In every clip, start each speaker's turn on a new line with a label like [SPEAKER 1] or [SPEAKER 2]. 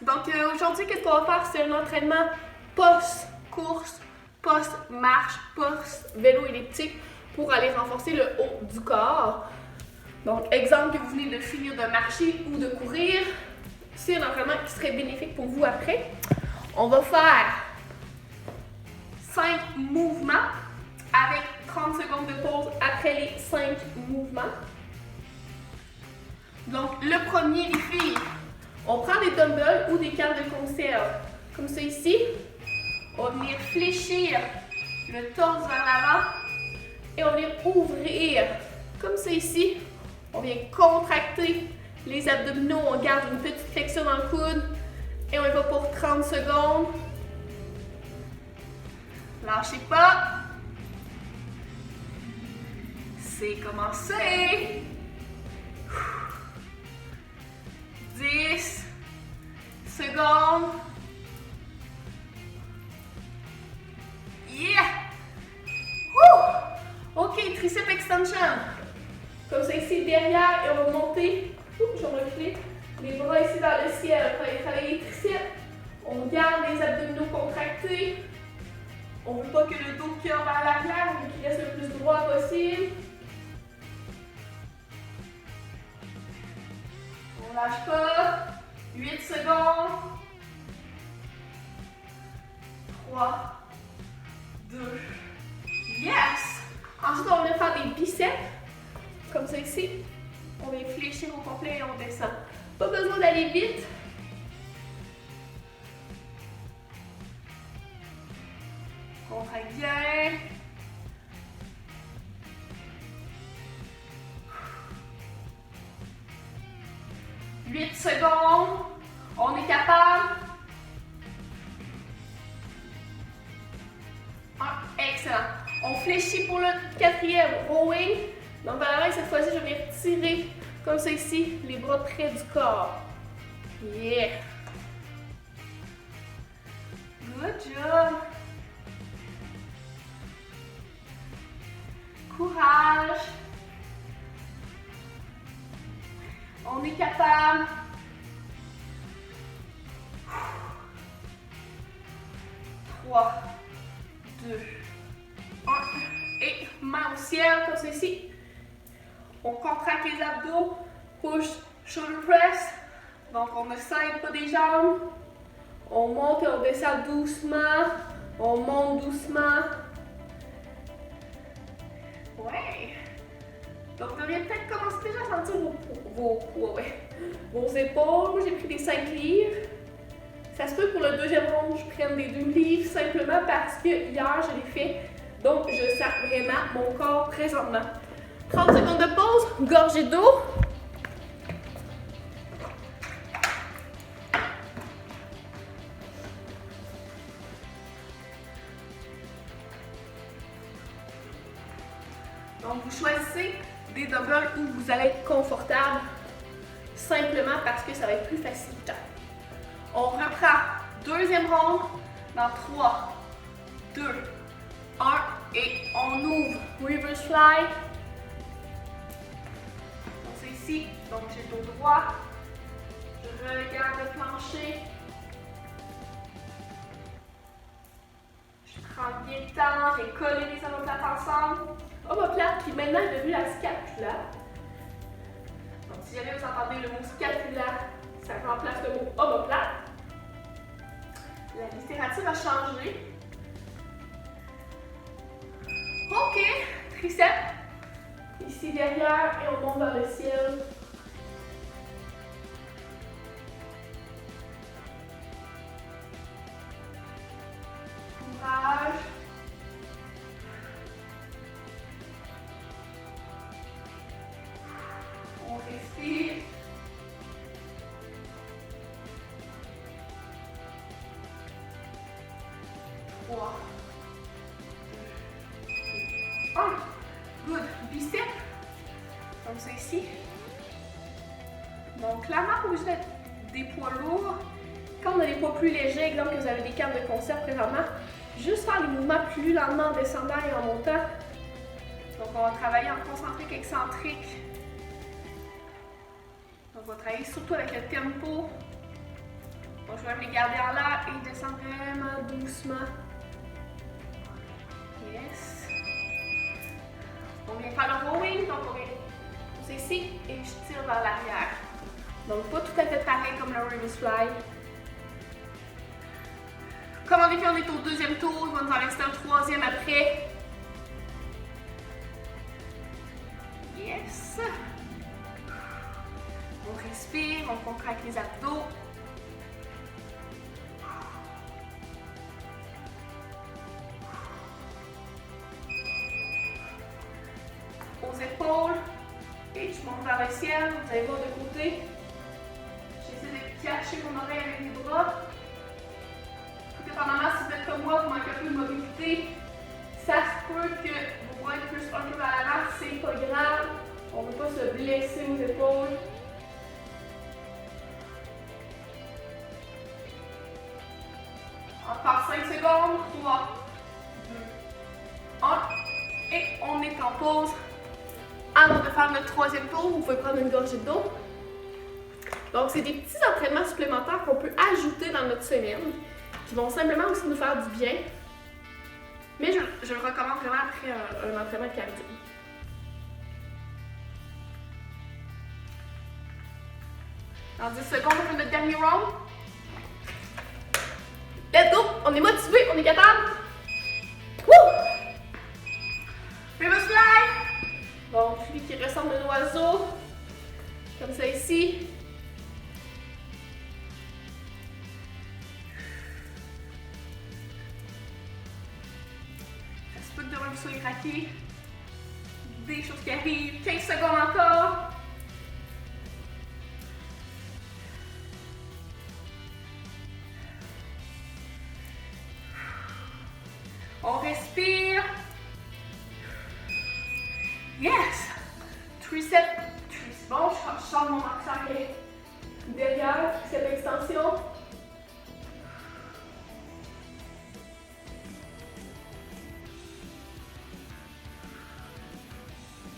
[SPEAKER 1] Donc aujourd'hui, qu'est-ce qu'on va faire? C'est un entraînement post-course, post-marche, post-vélo elliptique pour aller renforcer le haut du corps. Donc, exemple que vous venez de finir de marcher ou de courir, c'est un entraînement qui serait bénéfique pour vous après. On va faire 5 mouvements avec 30 secondes de pause après les 5 mouvements. Donc, le premier, les filles, on prend des dumbbells ou des cannes de conserve, comme ça ici. On va venir fléchir le torse vers l'avant et on va venir ouvrir, comme ça ici. On vient contracter les abdominaux, on garde une petite flexion dans le coude et on y va pour 30 secondes. Lâchez pas. C'est commencé. 10 secondes. Yeah! Woo! OK, tricep extension. Comme ça ici, derrière, et on va monter. Je vais reculer. Les bras ici vers le ciel. On va travailler les triceps. On garde les abdominaux contractés. On ne veut pas que le dos curve vers l'arrière, on veut qu'il reste le plus droit possible. On ne lâche pas. 8 secondes. 3, 2, yes! Ensuite, on va faire des biceps. Comme ça ici. On va fléchir au complet et on descend. Pas besoin d'aller vite. Contracte bien. « 8 secondes. On est capable. Excellent. On fléchit pour le 4e, rowing. Donc, vers l'avant, cette fois-ci, je vais venir tirer comme ça ici, les bras près du corps. Yeah! Good job! Courage! On est capable. 3, 2, 1. Et main au ciel, comme ceci. On contracte les abdos. Push, shoulder press. Donc, on ne side pas des jambes. On monte et on descend doucement. On monte doucement. Ouais. Donc, vous devriez peut-être commencer déjà à sentir vos épaules. Moi, j'ai pris des 5 livres. Ça se peut pour le deuxième round, je prenne des 2 livres simplement parce que hier, je l'ai fait. Donc, je sens vraiment mon corps présentement. 30 secondes de pause, gorgée d'eau. Donc, vous choisissez des dumbbells où vous allez être confortable, simplement parce que ça va être plus facilitant. On reprend deuxième round dans 3, 2, 1 et on ouvre reverse fly. Donc c'est ici, donc j'ai le dos droit, je regarde le plancher. Je prends bien le temps, j'ai collé les omoplates ensemble. Omoplate qui maintenant est devenue la scapula. Donc si jamais vous entendez le mot scapula, ça remplace le mot omoplate. La littérature a changé. OK, triceps. Ici derrière et on monte vers le ciel. Courage. On respire. Good. Biceps. Comme ça ici. Donc, clairement, pas obligé d'être des poids lourds. Quand on a des poids plus légers, exemple que vous avez des cannes de conserve présentement, juste faire les mouvements plus lentement en descendant et en montant. Donc, on va travailler en concentrique, excentrique. Donc, on va travailler surtout avec le tempo. Donc, je vais les garder en l'air et descendre vraiment doucement. Yes. On vient faire le rowing, donc on vient pousser ici et je tire vers l'arrière. Donc, pas tout à fait pareil comme le reverse fly. Comme on est au deuxième tour, on va nous en rester un troisième après. Yes. On respire, on contracte les abdos. Aux épaules. Et je monte vers le ciel. Vous allez voir de côté. J'essaie de cacher mon oreille avec les bras. Tout dépendamment si vous êtes comme moi, vous manquez un peu de mobilité. Ça se peut que vos bras plus un peu vers l'avant, c'est pas grave. On ne veut pas se blesser aux épaules. Encore 5 secondes. 3, 2, 1. Et on est en pause. Avant de faire notre troisième tour, vous pouvez prendre une gorgée d'eau. Donc, c'est des petits entraînements supplémentaires qu'on peut ajouter dans notre semaine, qui vont simplement aussi nous faire du bien. Mais je le recommande vraiment après un entraînement de cardio. Dans 10 secondes, on fait notre dernier round. Let's go! On est motivé, on est capable. Woo! Reverse fly! Donc, lui qui ressemble à un oiseau, comme ça ici. Ça se peut que demain vous soyez raqué. Des choses qui arrivent. 15 secondes encore. On respire. Yes! Tricep. Bon, je sors mon accent derrière, tricep extension.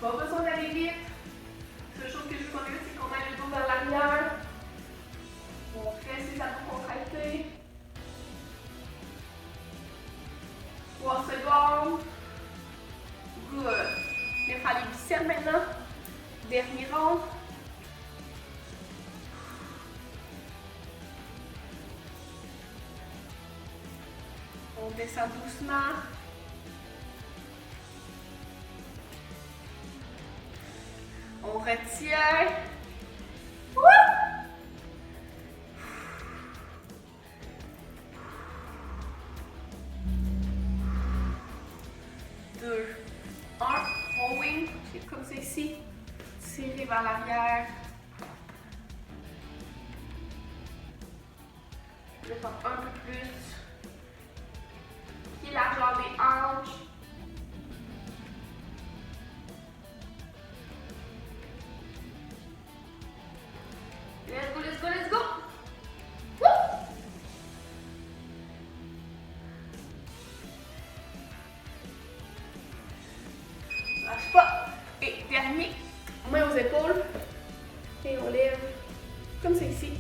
[SPEAKER 1] Pas besoin d'aller vite. La seule chose que je veux qu'on ait, c'est qu'on aille le dos vers l'arrière. On reste les abdos contractés. 3 secondes. Good. On va faire les biceps maintenant. Dernier round. On descend doucement. On retire. Wouh! 2, 1. Rowing, comme c'est ici. Tirer vers l'arrière. Je vais faire un peu plus. Qui largeur des hanches. Let's go, let's go, let's go! Woo! Lâche pas. Et dernier, main aux épaules. Et on lève comme c'est ici.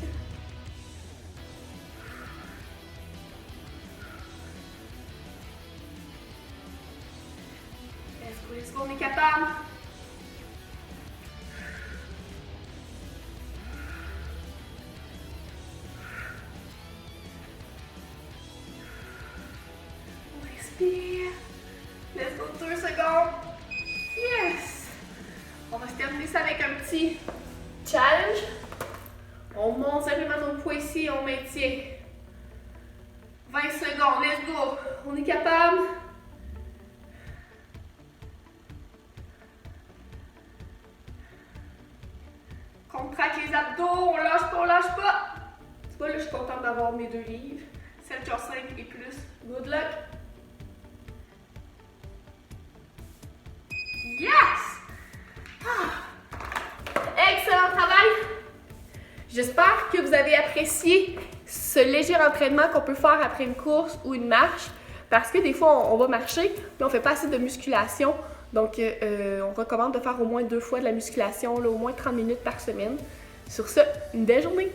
[SPEAKER 1] Let's go, on est capable. On respire. Let's go, 2 secondes. Yes! On va se terminer ça avec un petit challenge. On monte simplement nos poids ici et on maintient. 20 secondes, let's go. On est capable. Contracte les abdos, on lâche pas, on lâche pas. Tu vois, là, je suis contente d'avoir mes 2 livres. 7 sur 5 et plus. Good luck. Yes! Excellent travail! J'espère que vous avez apprécié ce léger entraînement qu'on peut faire après une course ou une marche, parce que des fois, on va marcher, mais on ne fait pas assez de musculation. Donc, on recommande de faire au moins 2 fois de la musculation, là, au moins 30 minutes par semaine. Sur ce, une belle journée!